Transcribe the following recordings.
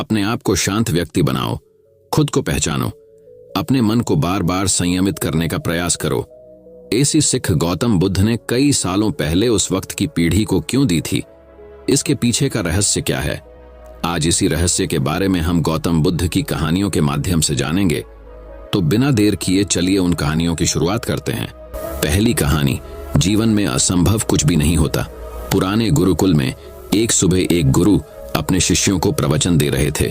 अपने आप को शांत व्यक्ति बनाओ, खुद को पहचानो, अपने मन को बार बार संयमित करने का प्रयास करो। ऐसी सिख गौतम बुद्ध ने कई सालों पहले उस वक्त की पीढ़ी को क्यों दी थी? इसके पीछे का रहस्य क्या है? आज इसी रहस्य के बारे में हम गौतम बुद्ध की कहानियों के माध्यम से जानेंगे। तो बिना देर किए चलिए उन कहानियों की शुरुआत करते हैं। पहली कहानी, जीवन में असंभव कुछ भी नहीं होता। पुराने गुरुकुल में एक सुबह एक गुरु अपने शिष्यों को प्रवचन दे रहे थे।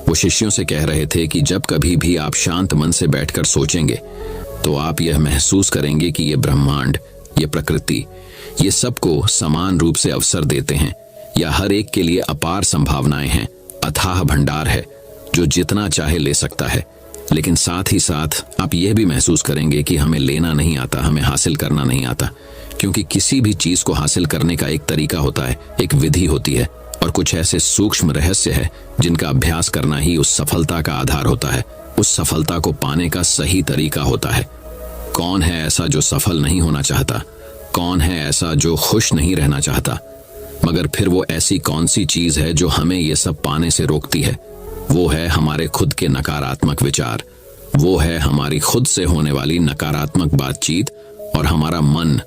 वो शिष्यों से कह रहे थे कि जब कभी भी आप शांत मन से बैठकर सोचेंगे तो आप यह महसूस करेंगे कि ये ब्रह्मांड, ये प्रकृति, ये सबको समान रूप से अवसर देते हैं, या हर एक के लिए अपार संभावनाएं हैं, अथाह भंडार है जो जितना चाहे ले सकता है। लेकिन साथ ही साथ आप यह भी महसूस करेंगे कि हमें लेना नहीं आता, हमें हासिल करना नहीं आता, क्योंकि किसी भी चीज को हासिल करने का एक तरीका होता है, एक विधि होती है, और कुछ ऐसे सूक्ष्म रहस्य है जिनका अभ्यास करना ही उस सफलता का आधार होता है, उस सफलता को पाने का सही तरीका होता है। कौन है ऐसा जो सफल नहीं होना चाहता? कौन है ऐसा जो खुश नहीं रहना चाहता? मगर फिर वो ऐसी कौन सी चीज है जो हमें ये सब पाने से रोकती है? वो है हमारे खुद के नकारात्मक विचार, वो है हमारी खुद से होने वाली नकारात्मक बातचीत, और हमारा मन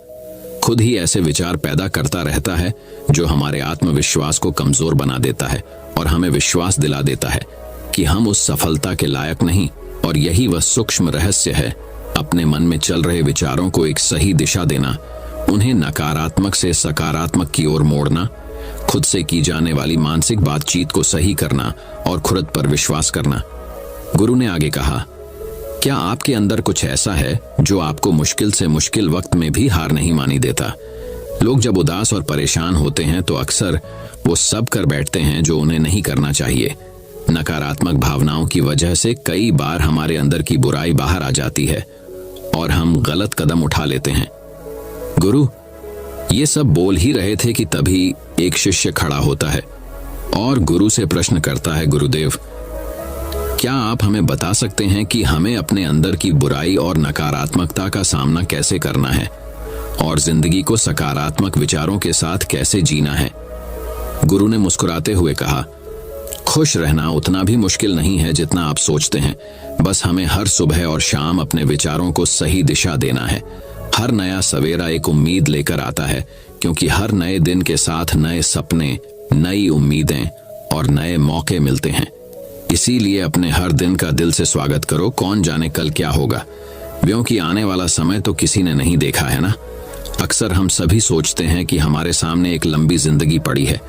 खुद ही ऐसे विचार पैदा करता रहता है जो हमारे आत्मविश्वास को कमजोर बना देता है और हमें विश्वास दिला देता है कि हम उस सफलता के लायक नहीं। और यही वह सूक्ष्म रहस्य है, अपने मन में चल रहे विचारों को एक सही दिशा देना, उन्हें नकारात्मक से सकारात्मक की ओर मोड़ना, खुद से की जाने वाली मानसिक बातचीत को सही करना और खुद पर विश्वास करना। गुरु ने आगे कहा, क्या आपके अंदर कुछ ऐसा है जो आपको मुश्किल से मुश्किल वक्त में भी हार नहीं मानी देता? लोग जब उदास और परेशान होते हैं तो अक्सर वो सब कर बैठते हैं जो उन्हें नहीं करना चाहिए। नकारात्मक भावनाओं की वजह से कई बार हमारे अंदर की बुराई बाहर आ जाती है और हम गलत कदम उठा लेते हैं। गुरु ये सब बोल ही रहे थे कि तभी एक शिष्य खड़ा होता है और गुरु से प्रश्न करता है, गुरुदेव, क्या आप हमें बता सकते हैं कि हमें अपने अंदर की बुराई और नकारात्मकता का सामना कैसे करना है और जिंदगी को सकारात्मक विचारों के साथ कैसे जीना है? गुरु ने मुस्कुराते हुए कहा, खुश रहना उतना भी मुश्किल नहीं है जितना आप सोचते हैं। बस हमें हर सुबह और शाम अपने विचारों को सही दिशा देना है। हर नया सवेरा एक उम्मीद लेकर आता है, क्योंकि हर नए दिन के साथ नए सपने, नई उम्मीदें और नए मौके मिलते हैं। इसीलिए अपने हर दिन का दिल से स्वागत करो। कौन जाने कल क्या होगा, क्योंकि आने वाला समय तो किसी ने नहीं देखा है ना। अक्सर हम सभी सोचते हैं कि हमारे सामने एक लंबी जिंदगी पड़ी है।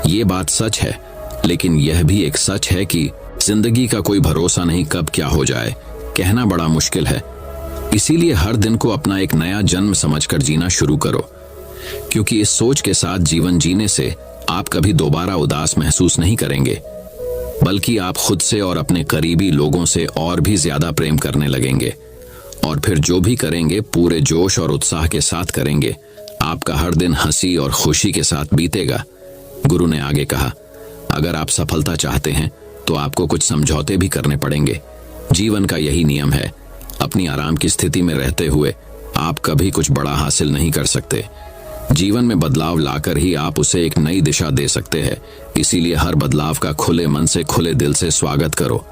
ये बात सच है, लेकिन यह भी एक सच है कि जिंदगी का कोई भरोसा नहीं, कब क्या हो जाए कहना बड़ा मुश्किल है। इसीलिए हर दिन को अपना एक नया जन्म समझकर जीना शुरू करो, क्योंकि इस सोच के साथ जीवन जीने से आप कभी दोबारा उदास महसूस नहीं करेंगे, बल्कि आप खुद से और अपने करीबी लोगों से और भी ज्यादा प्रेम करने लगेंगे। और फिर जो भी करेंगे पूरे जोश और उत्साह के साथ करेंगे। आपका हर दिन हंसी और खुशी के साथ बीतेगा। गुरु ने आगे कहा, अगर आप सफलता चाहते हैं तो आपको कुछ समझौते भी करने पड़ेंगे। जीवन का यही नियम है, अपनी आराम की स्थिति में रहते हुए आप कभी कुछ बड़ा हासिल नहीं कर सकते। जीवन में बदलाव लाकर ही आप उसे एक नई दिशा दे सकते हैं। इसीलिए हर बदलाव का खुले मन से, खुले दिल से स्वागत करो।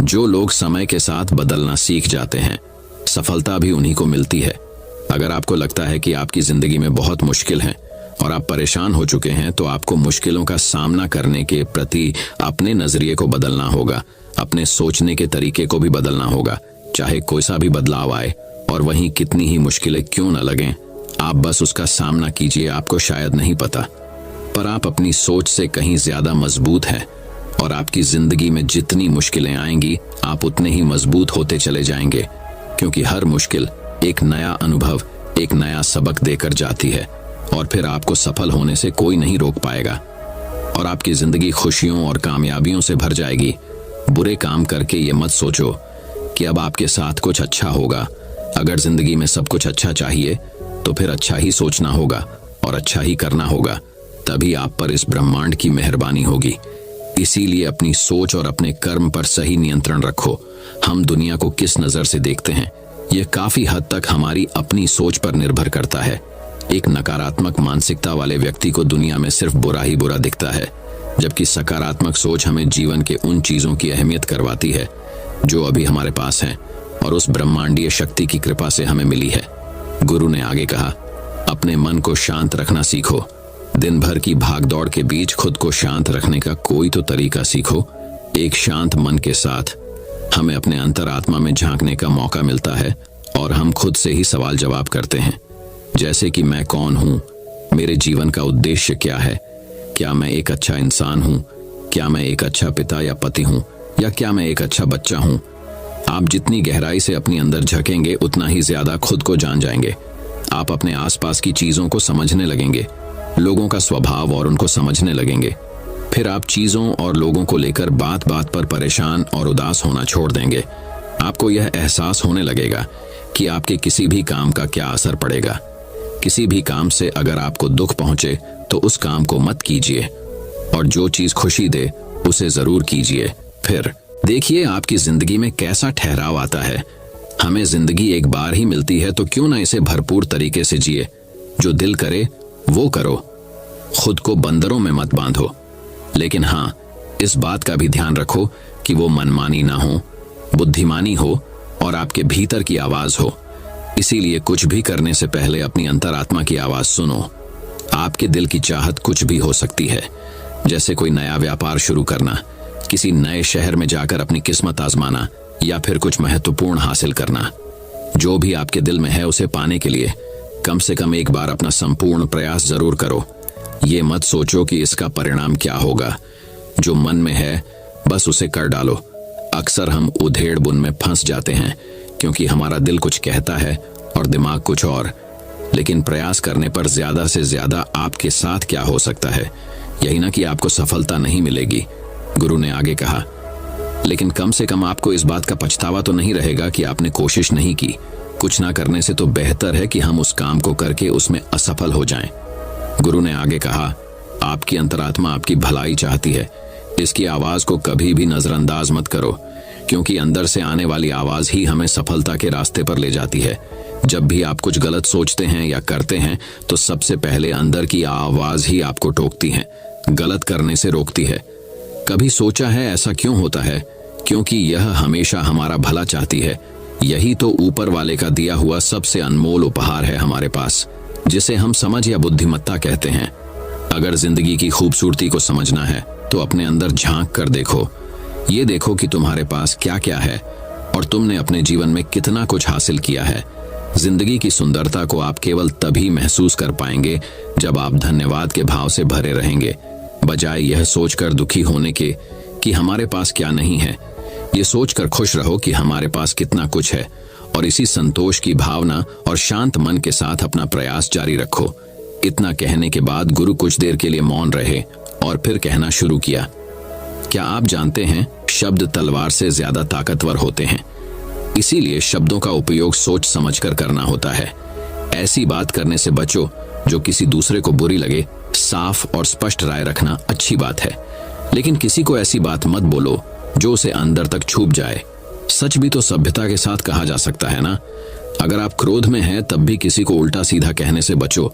जो लोग समय के साथ बदलना सीख जाते हैं, सफलता भी उन्हीं को मिलती है। अगर आपको लगता है कि आपकी जिंदगी में बहुत मुश्किल है और आप परेशान हो चुके हैं, तो आपको मुश्किलों का सामना करने के प्रति अपने नजरिए को बदलना होगा, अपने सोचने के तरीके को भी बदलना होगा। चाहे कोई सा भी बदलाव आए और वहीं कितनी ही मुश्किलें क्यों न लगें, आप बस उसका सामना कीजिए। आपको शायद नहीं पता, पर आप अपनी सोच से कहीं ज्यादा मजबूत हैं, और आपकी जिंदगी में जितनी मुश्किलें आएंगी आप उतने ही मजबूत होते चले जाएंगे, क्योंकि हर मुश्किल एक नया अनुभव, एक नया सबक देकर जाती है, और फिर आपको सफल होने से कोई नहीं रोक पाएगा और आपकी जिंदगी खुशियों और कामयाबियों से भर जाएगी। बुरे काम करके ये मत सोचो कि अब आपके साथ कुछ अच्छा होगा। अगर जिंदगी में सब कुछ अच्छा चाहिए तो फिर अच्छा ही सोचना होगा और अच्छा ही करना होगा, तभी आप पर इस ब्रह्मांड की मेहरबानी होगी। इसीलिए अपनी सोच और अपने कर्म पर सही नियंत्रण रखो। हम दुनिया को किस नजर से देखते हैं, यह काफी हद तक हमारी अपनी सोच पर निर्भर करता है। एक नकारात्मक मानसिकता वाले व्यक्ति को दुनिया में सिर्फ बुरा ही बुरा दिखता है, जबकि सकारात्मक सोच हमें जीवन के उन चीजों की अहमियत करवाती है जो अभी हमारे पास हैं और उस ब्रह्मांडीय शक्ति की कृपा से हमें मिली है। गुरु ने आगे कहा, अपने मन को शांत रखना सीखो। दिन भर की भागदौड़ के बीच खुद को शांत रखने का कोई तो तरीका सीखो। एक शांत मन के साथ हमें अपने अंतरात्मा में झांकने का मौका मिलता है और हम खुद से ही सवाल जवाब करते हैं, जैसे कि मैं कौन हूं, मेरे जीवन का उद्देश्य क्या है, क्या मैं एक अच्छा इंसान हूं, क्या मैं एक अच्छा पिता या पति हूं, या क्या मैं एक अच्छा बच्चा हूं। आप जितनी गहराई से अपने अंदर झकेंगे उतना ही ज्यादा खुद को जान जाएंगे। आप अपने आसपास की चीजों को समझने लगेंगे, लोगों का स्वभाव और उनको समझने लगेंगे। फिर आप चीजों और लोगों को लेकर बात बात पर परेशान और उदास होना छोड़ देंगे। आपको यह एहसास होने लगेगा कि आपके किसी भी काम का क्या असर पड़ेगा। किसी भी काम से अगर आपको दुख पहुंचे तो उस काम को मत कीजिए, और जो चीज खुशी दे उसे जरूर कीजिए। फिर देखिए आपकी जिंदगी में कैसा ठहराव आता है। हमें जिंदगी एक बार ही मिलती है, तो क्यों ना इसे भरपूर तरीके से जिए। जो दिल करे वो करो, खुद को बंदरों में मत बांधो। लेकिन हाँ, इस बात का भी ध्यान रखो कि वो मनमानी ना हो, बुद्धिमानी हो और आपके भीतर की आवाज हो। इसीलिए कुछ भी करने से पहले अपनी अंतरात्मा की आवाज सुनो। आपके दिल की चाहत कुछ भी हो सकती है, जैसे कोई नया व्यापार शुरू करना, किसी नए शहर में जाकर अपनी किस्मत आजमाना, या फिर कुछ महत्वपूर्ण हासिल करना। जो भी आपके दिल में है उसे पाने के लिए कम से कम एक बार अपना संपूर्ण प्रयास जरूर करो। ये मत सोचो कि इसका परिणाम क्या होगा। जो मन में है बस उसे कर डालो। अक्सर हम उधेड़ बुन में फंस जाते हैं क्योंकि हमारा दिल कुछ कहता है और दिमाग कुछ और। लेकिन प्रयास करने पर ज्यादा से ज्यादा आपके साथ क्या हो सकता है, यही ना कि आपको सफलता नहीं मिलेगी। गुरु ने आगे कहा, लेकिन कम से कम आपको इस बात का पछतावा तो नहीं रहेगा कि आपने कोशिश नहीं की। कुछ ना करने से तो बेहतर है कि हम उस काम को करके उसमें असफल हो जाएं। गुरु ने आगे कहा, आपकी अंतरात्मा आपकी भलाई चाहती है। इसकी आवाज को कभी भी नजरअंदाज मत करो, क्योंकि अंदर से आने वाली आवाज ही हमें सफलता के रास्ते पर ले जाती है। जब भी आप कुछ गलत सोचते हैं या करते हैं तो सबसे पहले अंदर की आवाज ही आपको टोकती है, गलत करने से रोकती है। कभी सोचा है ऐसा क्यों होता है? क्योंकि यह हमेशा हमारा भला चाहती है। यही तो ऊपर वाले का दिया हुआ सबसे अनमोल उपहार है हमारे पास, जिसे हम समझ या बुद्धिमत्ता कहते हैं। अगर जिंदगी की खूबसूरती को समझना है तो अपने अंदर झांक कर देखो। ये देखो कि तुम्हारे पास क्या क्या है और तुमने अपने जीवन में कितना कुछ हासिल किया है। जिंदगी की सुंदरता को आप केवल तभी महसूस कर पाएंगे जब आप धन्यवाद के भाव से भरे रहेंगे, बजाय यह सोचकर दुखी होने के कि हमारे पास क्या नहीं है। ये सोचकर खुश रहो कि हमारे पास कितना कुछ है, और इसी संतोष की भावना और शांत मन के साथ अपना प्रयास जारी रखो। इतना कहने के बाद गुरु कुछ देर के लिए मौन रहे और फिर कहना शुरू किया, क्या आप जानते हैं, शब्द तलवार से ज्यादा ताकतवर होते हैं। इसीलिए शब्दों का उपयोग सोच समझकर करना होता है। ऐसी बात करने से बचो जो किसी दूसरे को बुरी लगे। साफ और स्पष्ट राय रखना अच्छी बात है, लेकिन किसी को ऐसी बात मत बोलो जो उसे अंदर तक छूप जाए। सच भी तो सभ्यता के साथ कहा जा सकता है ना। अगर आप क्रोध में हैं तब भी किसी को उल्टा सीधा कहने से बचो।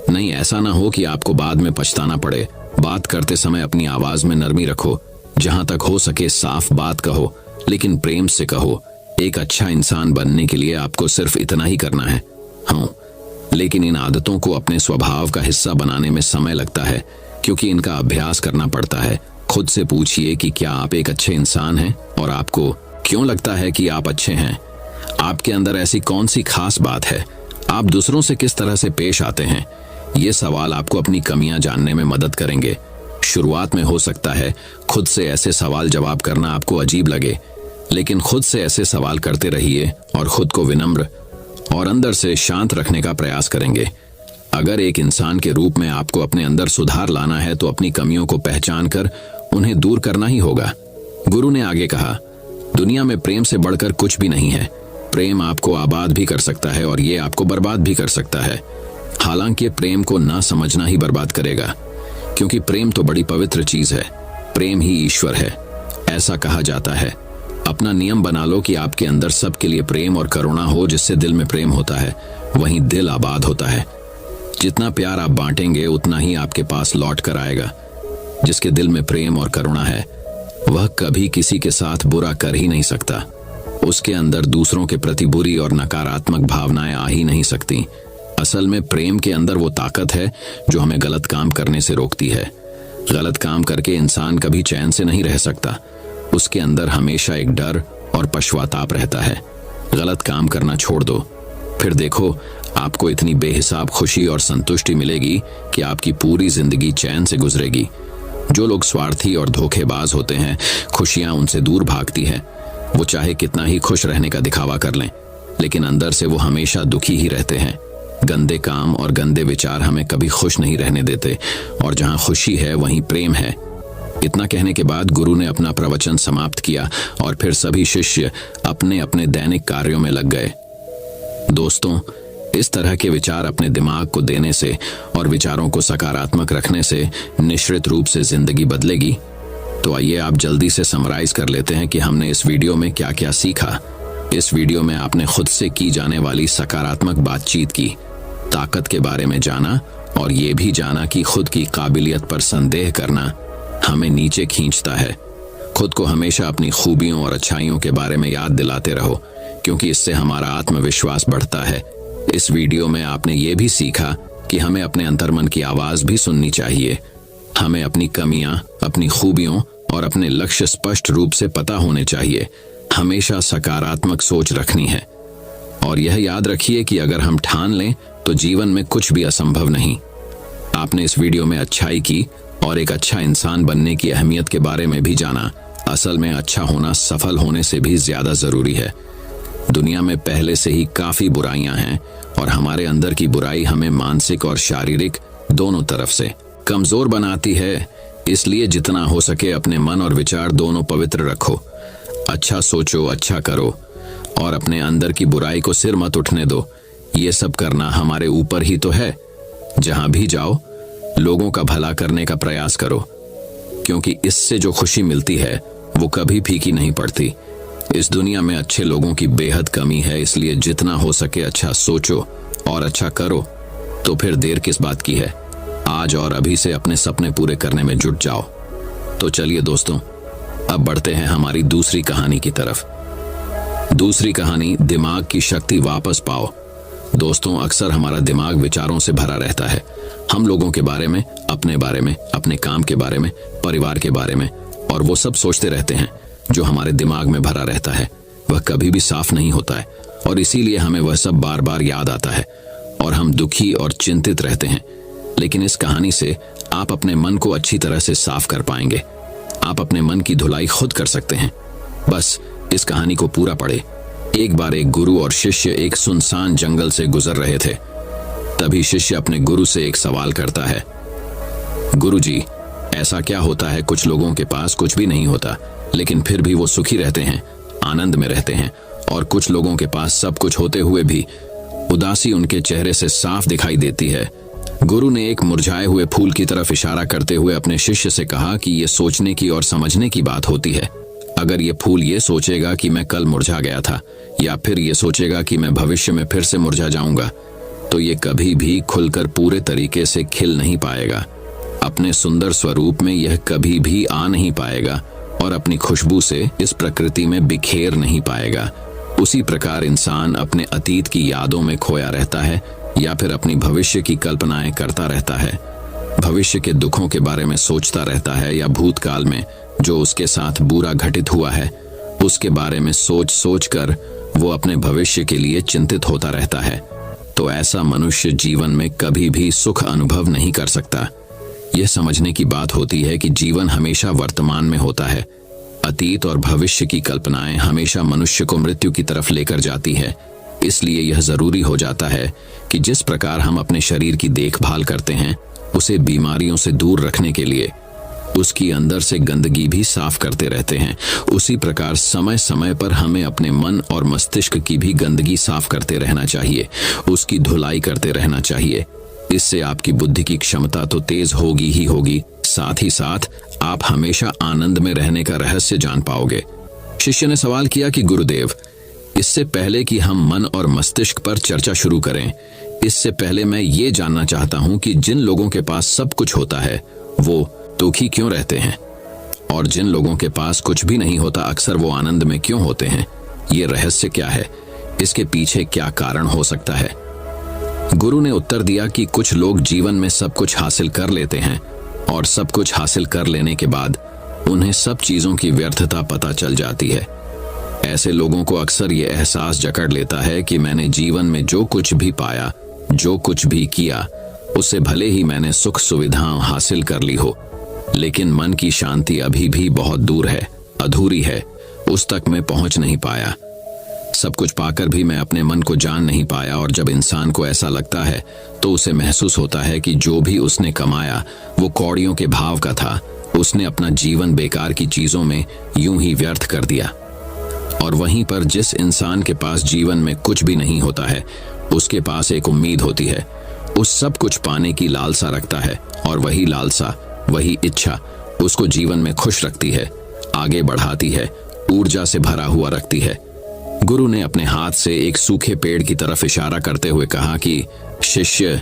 नहीं, ऐसा ना हो कि आपको बाद में पछताना पड़े। बात करते समय अपनी आवाज में नरमी रखो। जहां तक हो सके साफ बात कहो, लेकिन प्रेम से कहो। एक अच्छा इंसान बनने के लिए आपको सिर्फ इतना ही करना है। हाँ, लेकिन इन आदतों को अपने स्वभाव का हिस्सा बनाने में समय लगता है, क्योंकि इनका अभ्यास करना पड़ता है। खुद से पूछिए कि क्या आप एक अच्छे इंसान हैं, और आपको क्यों लगता है कि आप अच्छे हैं। आपके अंदर ऐसी कौन सी खास बात है। आप दूसरों से किस तरह से पेश आते हैं। ये सवाल आपको अपनी कमियां जानने में मदद करेंगे। शुरुआत में हो सकता है खुद से ऐसे सवाल जवाब करना आपको अजीब लगे, लेकिन खुद से ऐसे सवाल करते रहिए और खुद को विनम्र और अंदर से शांत रखने का प्रयास करेंगे। अगर एक इंसान के रूप में आपको अपने अंदर सुधार लाना है तो अपनी कमियों को पहचान कर उन्हें दूर करना ही होगा। गुरु ने आगे कहा, दुनिया में प्रेम से बढ़कर कुछ भी नहीं है। प्रेम आपको आबाद भी कर सकता है और ये आपको बर्बाद भी कर सकता है। हालांकि प्रेम को ना समझना ही बर्बाद करेगा, क्योंकि प्रेम तो बड़ी पवित्र चीज है। प्रेम ही ईश्वर है, ऐसा कहा जाता है। अपना नियम बना लो कि आपके अंदर सबके लिए प्रेम और करुणा हो। जिससे दिल में प्रेम होता है वहीं दिल आबाद होता है। जितना प्यार आप बांटेंगे उतना ही आपके पास लौट कर आएगा। जिसके दिल में प्रेम और करुणा है वह कभी किसी के साथ बुरा कर ही नहीं सकता। उसके अंदर दूसरों के प्रति बुरी और नकारात्मक भावनाएं आ ही नहीं सकती। असल में प्रेम के अंदर वो ताकत है जो हमें गलत काम करने से रोकती है। गलत काम करके इंसान कभी चैन से नहीं रह सकता। उसके अंदर हमेशा एक डर और पश्चाताप रहता है। गलत काम करना छोड़ दो, फिर देखो आपको इतनी बेहिसाब खुशी और संतुष्टि मिलेगी कि आपकी पूरी जिंदगी चैन से गुजरेगी। जो लोग स्वार्थी और धोखेबाज होते हैं, खुशियां उनसे दूर भागती है। वो चाहे कितना ही खुश रहने का दिखावा कर लें, लेकिन अंदर से वो हमेशा दुखी ही रहते हैं। गंदे काम और गंदे विचार हमें कभी खुश नहीं रहने देते, और जहां खुशी है वहीं प्रेम है। इतना कहने के बाद गुरु ने अपना प्रवचन समाप्त किया और फिर सभी शिष्य अपने अपने दैनिक कार्यों में लग गए। दोस्तों, इस तरह के विचार अपने दिमाग को देने से और विचारों को सकारात्मक रखने से निश्चित रूप से जिंदगी बदलेगी। तो आइए आप जल्दी से समराइज कर लेते हैं कि हमने इस वीडियो में क्या क्या सीखा। इस वीडियो में आपने खुद से की जाने वाली सकारात्मक बातचीत की ताकत के बारे में जाना, और ये भी जाना कि खुद की काबिलियत पर संदेह करना हमें नीचे खींचता है। खुद को हमेशा अपनी खूबियों और अच्छाइयों के बारे में याद दिलाते रहो, क्योंकि इससे हमारा आत्मविश्वास बढ़ता है। इस वीडियो में आपने ये भी सीखा कि हमें अपने अंतर्मन की आवाज भी सुननी चाहिए। हमें अपनी कमियां, अपनी खूबियों और अपने लक्ष्य स्पष्ट रूप से पता होने चाहिए। हमेशा सकारात्मक सोच रखनी है, और यह याद रखिए कि अगर हम ठान लें तो जीवन में कुछ भी असंभव नहीं। आपने इस वीडियो में अच्छाई की और एक अच्छा इंसान बनने की अहमियत के बारे में भी जाना। असल में अच्छा होना सफल होने से भी ज्यादा जरूरी है। दुनिया में पहले से ही काफी बुराइयां हैं, और हमारे अंदर की बुराई हमें मानसिक और शारीरिक दोनों तरफ से कमजोर बनाती है। इसलिए जितना हो सके अपने मन और विचार दोनों पवित्र रखो। अच्छा सोचो, अच्छा करो, और अपने अंदर की बुराई को सिर मत उठने दो। ये सब करना हमारे ऊपर ही तो है। जहां भी जाओ लोगों का भला करने का प्रयास करो, क्योंकि इससे जो खुशी मिलती है वो कभी फीकी नहीं पड़ती। इस दुनिया में अच्छे लोगों की बेहद कमी है, इसलिए जितना हो सके अच्छा सोचो और अच्छा करो। तो फिर देर किस बात की है, आज और अभी से अपने सपने पूरे करने में जुट जाओ। तो चलिए दोस्तों, अब बढ़ते हैं हमारी दूसरी कहानी की तरफ। दूसरी कहानी, दिमाग की शक्ति वापस पाओ। दोस्तों, अक्सर हमारा दिमाग विचारों से भरा रहता है। हम लोगों के बारे में, अपने बारे में, अपने काम के बारे में, परिवार के बारे में, और वो सब सोचते रहते हैं। जो हमारे दिमाग में भरा रहता है वह कभी भी साफ नहीं होता है, और इसीलिए हमें वह सब बार बार याद आता है और हम दुखी और चिंतित रहते हैं। लेकिन इस कहानी से आप अपने मन को अच्छी तरह से साफ कर पाएंगे। आप अपने मन की धुलाई खुद कर सकते हैं। बस इस कहानी को पूरा पढ़े। एक बार एक गुरु और शिष्य एक सुनसान जंगल से गुजर रहे थे। तभी शिष्य अपने गुरु से एक सवाल करता है, गुरुजी, ऐसा क्या होता है कुछ लोगों के पास कुछ भी नहीं होता, लेकिन फिर भी वो सुखी रहते हैं, आनंद में रहते हैं, और कुछ लोगों के पास सब कुछ होते हुए भी उदासी उनके चेहरे से साफ दिखाई देती है। गुरु ने एक मुरझाए हुए फूल की तरफ इशारा करते हुए अपने शिष्य से कहा कि ये सोचने की और समझने की बात होती है। अगर ये फूल ये सोचेगा कि मैं कल मुरझा गया था, या फिर ये सोचेगा कि मैं भविष्य में फिर से मुरझा जाऊंगा, तो ये कभी भी खुलकर पूरे तरीके से खिल नहीं पाएगा। अपने सुंदर स्वरूप में यह कभी भी आ नहीं पाएगा, और अपनी खुशबू से इस प्रकृति में बिखेर नहीं पाएगा। उसी प्रकार इंसान अपने अतीत की यादों में खोया रहता है, या फिर अपनी भविष्य की कल्पनाएं करता रहता है। भविष्य के दुखों के बारे में सोचता रहता है, या भूतकाल में जो उसके साथ बुरा घटित हुआ है उसके बारे में सोच सोच कर वो अपने भविष्य के लिए चिंतित होता रहता है। तो ऐसा मनुष्य जीवन में कभी भी सुख अनुभव नहीं कर सकता। यह समझने की बात होती है कि जीवन हमेशा वर्तमान में होता है। अतीत और भविष्य की कल्पनाएं हमेशा मनुष्य को मृत्यु की तरफ लेकर जाती है। इसलिए यह जरूरी हो जाता है कि जिस प्रकार हम अपने शरीर की देखभाल करते हैं, उसे बीमारियों से दूर रखने के लिए उसकी अंदर से गंदगी भी साफ करते रहते हैं, उसी प्रकार समय समय पर हमें अपने मन और मस्तिष्क की भी गंदगी साफ करते रहना चाहिए, उसकी धुलाई करते रहना चाहिए। इससे आपकी बुद्धि की क्षमता तो तेज होगी ही होगी, साथ ही साथ आप हमेशा आनंद में रहने का रहस्य जान पाओगे। शिष्य ने सवाल किया कि गुरुदेव, इससे पहले कि हम मन और मस्तिष्क पर चर्चा शुरू करें, इससे पहले मैं ये जानना चाहता हूं कि जिन लोगों के पास सब कुछ होता है वो दुखी क्यों रहते हैं? और जिन लोगों के पास कुछ भी नहीं होता अक्सर वो आनंद में क्यों होते हैं? ये रहस्य क्या है? इसके पीछे क्या कारण हो सकता है? गुरु ने उत्तर दिया कि कुछ लोग जीवन में सब कुछ हासिल कर लेते हैं और सब कुछ हासिल कर लेने के बाद उन्हें सब चीजों की व्यर्थता पता चल जाती है। ऐसे लोगों को अक्सर ये एहसास जकड़ लेता है कि मैंने जीवन में जो कुछ भी पाया, जो कुछ भी किया, उससे भले ही मैंने सुख सुविधाएं हासिल कर ली हो, लेकिन मन की शांति अभी भी बहुत दूर है, अधूरी है, उस तक मैं पहुंच नहीं पाया। सब कुछ पाकर भी मैं अपने मन को जान नहीं पाया। और जब इंसान को ऐसा लगता है तो उसे महसूस होता है कि जो भी उसने कमाया वो कौड़ियों के भाव का था। उसने अपना जीवन बेकार की चीजों में यूं ही व्यर्थ कर दिया। और वहीं पर जिस इंसान के पास जीवन में कुछ भी नहीं होता है, उसके पास एक उम्मीद होती है, उस सब कुछ पाने की लालसा रखता है, और वही लालसा, वही इच्छा उसको जीवन में खुश रखती है, आगे बढ़ाती है, ऊर्जा से भरा हुआ रखती है। गुरु ने अपने हाथ से एक सूखे पेड़ की तरफ इशारा करते हुए कहा कि शिष्य,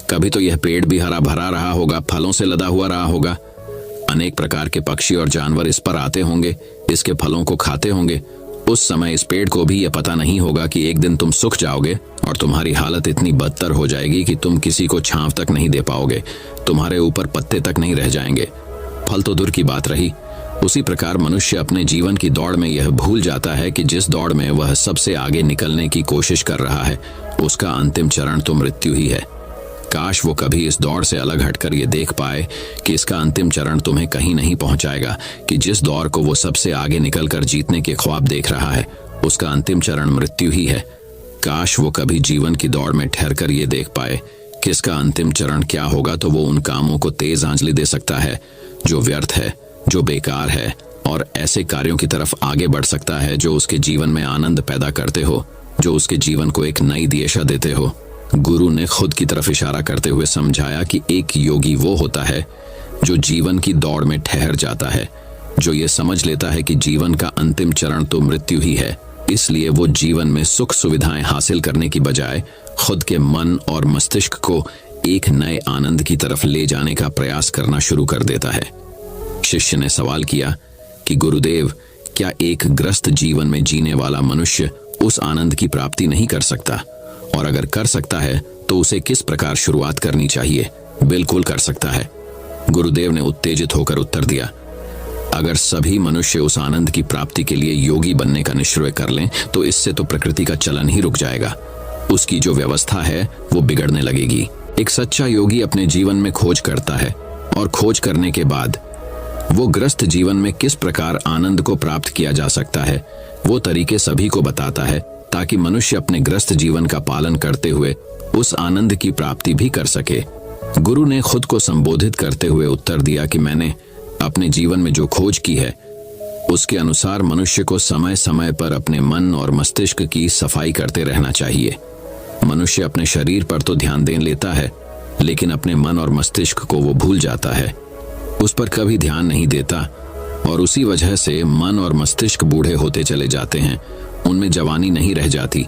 कभी तो यह पेड़ भी हरा भरा रहा होगा, फलों से लदा हुआ रहा होगा। अनेक प्रकार के पक्षी और जानवर इस पर आते होंगे, इसके फलों को खाते होंगे। उस समय इस पेड़ को भी यह पता नहीं होगा कि एक दिन तुम सूख जाओगे और तुम्हारी हालत इतनी बदतर हो जाएगी कि तुम किसी को छांव तक नहीं दे पाओगे, तुम्हारे ऊपर पत्ते तक नहीं रह जाएंगे। फल तो दूर की बात रही। उसी प्रकार मनुष्य अपने जीवन की दौड़ में यह भूल जाता है कि जिस दौड़ में वह सबसे आगे निकलने की कोशिश कर रहा है, उसका अंतिम चरण तो मृत्यु ही है। काश वो कभी इस दौड़ से अलग हटकर ये देख पाए कि इसका अंतिम चरण तुम्हें कहीं नहीं पहुंचाएगा, कि जिस दौड़ को वो सबसे आगे निकलकर जीतने के ख्वाब देख रहा है, उसका अंतिम चरण मृत्यु ही है। काश वो कभी जीवन की दौड़ में ठहरकर ये देख पाए कि इसका अंतिम चरण क्या होगा, तो वो उन कामों को तेज आंचली दे सकता है जो व्यर्थ है, जो बेकार है, और ऐसे कार्यों की तरफ आगे बढ़ सकता है जो उसके जीवन में आनंद पैदा करते हो, जो उसके जीवन को एक नई दिशा देते हो। गुरु ने खुद की तरफ इशारा करते हुए समझाया कि एक योगी वो होता है जो जीवन की दौड़ में ठहर जाता है, जो ये समझ लेता है कि जीवन का अंतिम चरण तो मृत्यु ही है। इसलिए वो जीवन में सुख सुविधाएं हासिल करने की बजाय खुद के मन और मस्तिष्क को एक नए आनंद की तरफ ले जाने का प्रयास करना शुरू कर देता है। शिष्य ने सवाल किया कि गुरुदेव, क्या एक ग्रस्त जीवन में जीने वाला मनुष्य उस आनंद की प्राप्ति नहीं कर सकता? और अगर कर सकता है तो उसे किस प्रकार शुरुआत करनी चाहिए? बिल्कुल कर सकता है, गुरुदेव ने उत्तेजित होकर उत्तर दिया। अगर सभी मनुष्य उस आनंद की प्राप्ति के लिए योगी बनने का निश्चय कर लें तो इससे तो प्रकृति का चलन ही रुक जाएगा। उसकी जो व्यवस्था है वो बिगड़ने लगेगी। एक सच्चा योगी अपने जीवन में खोज करता है, और खोज करने के बाद वो ग्रस्त जीवन में किस प्रकार आनंद को प्राप्त किया जा सकता है वो तरीके सभी को बताता है, ताकि मनुष्य अपने ग्रस्त जीवन का पालन करते हुए उस आनंद की प्राप्ति भी कर सके। गुरु ने खुद को संबोधित करते हुए उत्तर दिया कि मैंने अपने जीवन में जो खोज की है उसके अनुसार मनुष्य को समय समय पर अपने मन और मस्तिष्क की सफाई करते रहना चाहिए। मनुष्य अपने शरीर पर तो ध्यान दे लेता है, लेकिन अपने मन और मस्तिष्क को वो भूल जाता है, उस पर कभी ध्यान नहीं देता, और उसी वजह से मन और मस्तिष्क बूढ़े होते चले जाते हैं। उनमें जवानी नहीं रह जाती,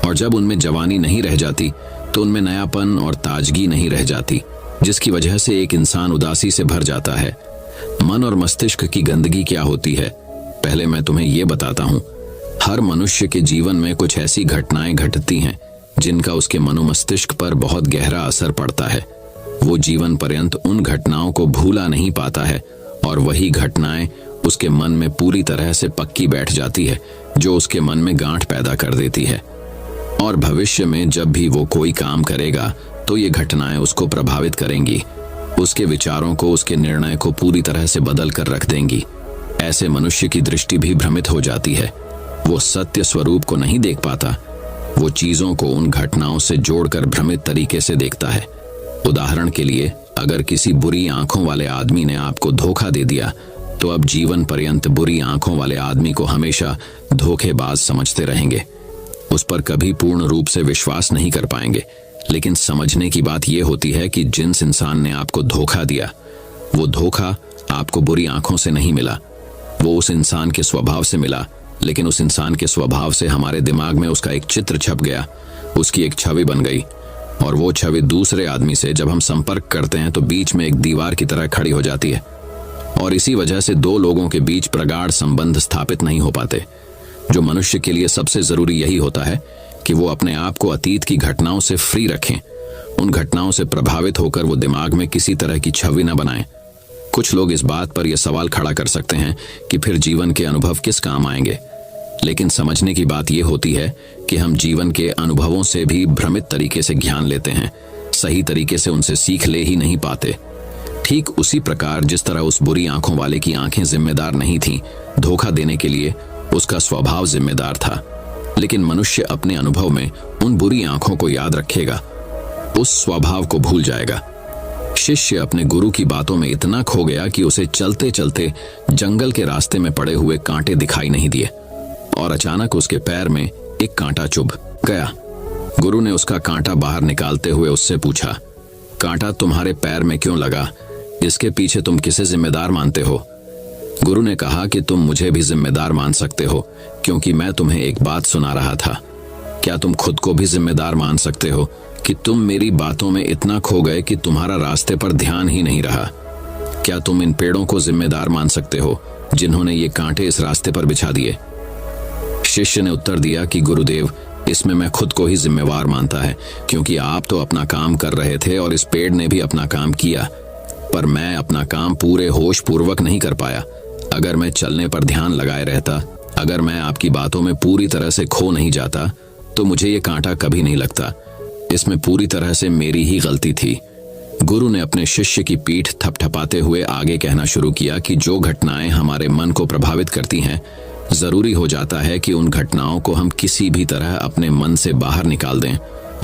और जब उनमें जवानी नहीं रह जाती तो उनमें नयापन और ताजगी नहीं रह जाती, जिसकी वजह से एक इंसान उदासी से भर जाता है। मन और मस्तिष्क की गंदगी क्या होती है, पहले मैं तुम्हें ये बताता हूँ। हर मनुष्य के जीवन में कुछ ऐसी घटनाएं घटती हैं जिनका उसके मनोमस्तिष्क पर बहुत गहरा असर पड़ता है। वो जीवन पर्यंत उन घटनाओं को भूला नहीं पाता है, और वही घटनाएं उसके मन में पूरी तरह से पक्की बैठ जाती है, जो उसके मन में गांठ पैदा कर देती है। और भविष्य में जब भी वो कोई काम करेगा तो ये घटनाएं उसको प्रभावित करेंगी, उसके विचारों को, उसके निर्णय को पूरी तरह से बदल कर रख देंगी। ऐसे मनुष्य की दृष्टि भी भ्रमित हो जाती है, वो सत्य स्वरूप को नहीं देख पाता, वो चीजों को उन घटनाओं से जोड़कर भ्रमित तरीके से देखता है। उदाहरण के लिए, अगर किसी बुरी आंखों वाले आदमी ने आपको धोखा दे दिया तो अब जीवन पर्यंत बुरी आंखों वाले आदमी को हमेशा धोखेबाज समझते रहेंगे, उस पर कभी पूर्ण रूप से विश्वास नहीं कर पाएंगे। लेकिन समझने की बात यह होती है कि जिस इंसान ने आपको धोखा दिया, वो धोखा आपको बुरी आंखों से नहीं मिला, वो उस इंसान के स्वभाव से मिला। लेकिन उस इंसान के स्वभाव से हमारे दिमाग में उसका एक चित्र छप गया, उसकी एक छवि बन गई, और वो छवि दूसरे आदमी से जब हम संपर्क करते हैं तो बीच में एक दीवार की तरह खड़ी हो जाती है। और इसी वजह से दो लोगों के बीच प्रगाढ़ संबंध स्थापित नहीं हो पाते। जो मनुष्य के लिए सबसे जरूरी यही होता है कि वो अपने आप को अतीत की घटनाओं से फ्री रखें। उन घटनाओं से प्रभावित होकर वो दिमाग में किसी तरह की छवि न बनाएं। कुछ लोग इस बात पर यह सवाल खड़ा कर सकते हैं कि फिर जीवन के अनुभव किस काम आएंगे, लेकिन समझने की बात यह होती है कि हम जीवन के अनुभवों से भी भ्रमित तरीके से ज्ञान लेते हैं, सही तरीके से उनसे सीख ले ही नहीं पाते। ठीक उसी प्रकार जिस तरह उस बुरी आंखों वाले की आंखें जिम्मेदार नहीं थीं, धोखा देने के लिए उसका स्वभाव जिम्मेदार था, लेकिन मनुष्य अपने अनुभव में उन बुरी आंखों को याद रखेगा, उस स्वभाव को भूल जाएगा। शिष्य अपने गुरु की बातों में इतना खो गया कि उसे चलते चलते जंगल के रास्ते में पड़े हुए कांटे दिखाई नहीं दिए और अचानक उसके पैर में एक कांटा चुभ गया। गुरु ने उसका कांटा बाहर निकालते हुए उससे पूछा, कांटा तुम्हारे पैर में क्यों लगा? इसके पीछे तुम किसे जिम्मेदार मानते हो? गुरु ने कहा कि तुम मुझे भी जिम्मेदार मान सकते हो, क्योंकि मैं तुम्हें एक बात सुना रहा था। क्या तुम खुद को भी जिम्मेदार मान सकते हो कि तुम मेरी बातों में इतना खो गए कि तुम्हारा रास्ते पर ध्यान ही नहीं रहा? क्या तुम इन पेड़ों को जिम्मेदार मान सकते हो जिन्होंने ये कांटे इस रास्ते पर बिछा दिए? शिष्य ने उत्तर दिया कि गुरुदेव, इसमें मैं खुद को ही जिम्मेवार मानता है, क्योंकि आप तो अपना काम कर रहे थे और इस पेड़ ने भी अपना काम किया, पर मैं अपना काम पूरे होश पूर्वक नहीं कर पाया। अगर मैं चलने पर ध्यान लगाए रहता, अगर मैं आपकी बातों में पूरी तरह से खो नहीं जाता, तो मुझे ये कांटा कभी नहीं लगता। इसमें पूरी तरह से मेरी ही गलती थी। गुरु ने अपने शिष्य की पीठ थपथपाते हुए आगे कहना शुरू किया कि जो घटनाएं हमारे मन को प्रभावित करती हैं, जरूरी हो जाता है कि उन घटनाओं को हम किसी भी तरह अपने मन से बाहर निकाल दें,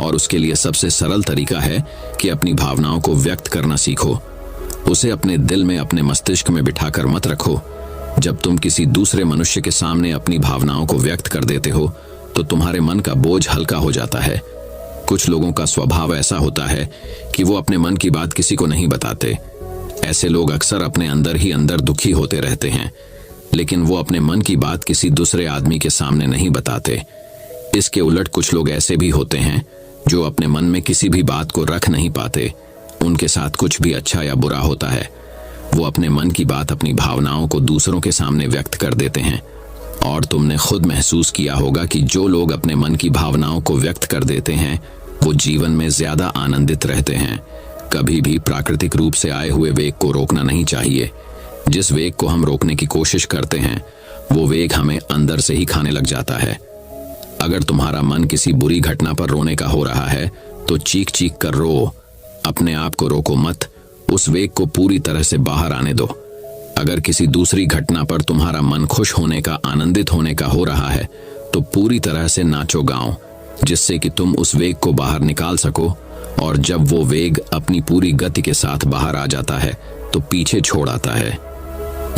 और उसके लिए सबसे सरल तरीका है कि अपनी भावनाओं को व्यक्त करना सीखो। उसे अपने दिल में, अपने मस्तिष्क में बिठाकर मत रखो। जब तुम किसी दूसरे मनुष्य के सामने अपनी भावनाओं को व्यक्त कर देते हो तो तुम्हारे मन का बोझ हल्का हो जाता है। कुछ लोगों का स्वभाव ऐसा होता है कि वो अपने मन की बात किसी को नहीं बताते। ऐसे लोग अक्सर अपने अंदर ही अंदर दुखी होते रहते हैं, लेकिन वो अपने मन की बात किसी दूसरे आदमी के सामने नहीं बताते। इसके उलट कुछ लोग ऐसे भी होते हैं जो अपने मन में किसी भी बात को रख नहीं पाते। उनके साथ कुछ भी अच्छा या बुरा होता है, वो अपने मन की बात, अपनी भावनाओं को दूसरों के सामने व्यक्त कर देते हैं। और तुमने खुद महसूस किया होगा कि जो लोग अपने मन की भावनाओं को व्यक्त कर देते हैं, वो जीवन में ज्यादा आनंदित रहते हैं। कभी भी प्राकृतिक रूप से आए हुए वेग को रोकना नहीं चाहिए। जिस वेग को हम रोकने की कोशिश करते हैं, वो वेग हमें अंदर से ही खाने लग जाता है। अगर तुम्हारा मन किसी बुरी घटना पर रोने का हो रहा है, तो चीख चीख कर रो, अपने आप को रोको मत। उस वेग को पूरी तरह से बाहर आने दो। अगर किसी दूसरी घटना पर तुम्हारा मन खुश होने का, आनंदित होने का हो रहा है, तो पूरी तरह से नाचो गाओ, जिससे कि तुम उस वेग को बाहर निकाल सको। और जब वो वेग अपनी पूरी गति के साथ बाहर आ जाता है, तो पीछे छोड़ आता है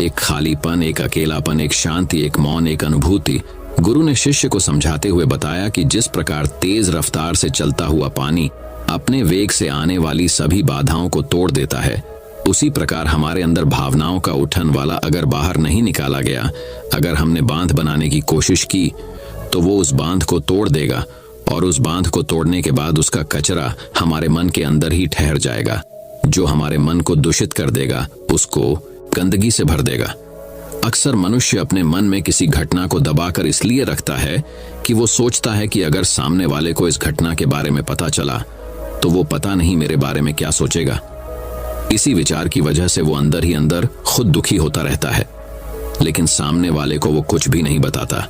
एक खालीपन, एक अकेलापन, एक शांति, एक मौन, एक अनुभूति। गुरु ने शिष्य को समझाते हुए बताया कि जिस प्रकार तेज रफ्तार से चलता हुआ पानी अपने वेग से आने वाली सभी बाधाओं को तोड़ देता है, उसी प्रकार हमारे अंदर भावनाओं का उठन वाला अगर बाहर नहीं निकाला गया, अगर हमने बांध बनाने की कोशिश की, तो वो उस बांध को तोड़ देगा, और उस बांध को तोड़ने के बाद उसका कचरा हमारे मन के अंदर ही ठहर जाएगा, जो हमारे मन को दूषित कर देगा, उसको गंदगी से भर देगा। अक्सर मनुष्य अपने मन में किसी घटना को दबाकर इसलिए रखता है कि वो सोचता है कि अगर सामने वाले को इस घटना के बारे में पता चला, तो वो पता नहीं मेरे बारे में क्या सोचेगा। इसी विचार की वजह से वो अंदर ही अंदर खुद दुखी होता रहता है, लेकिन सामने वाले को वो कुछ भी नहीं बताता।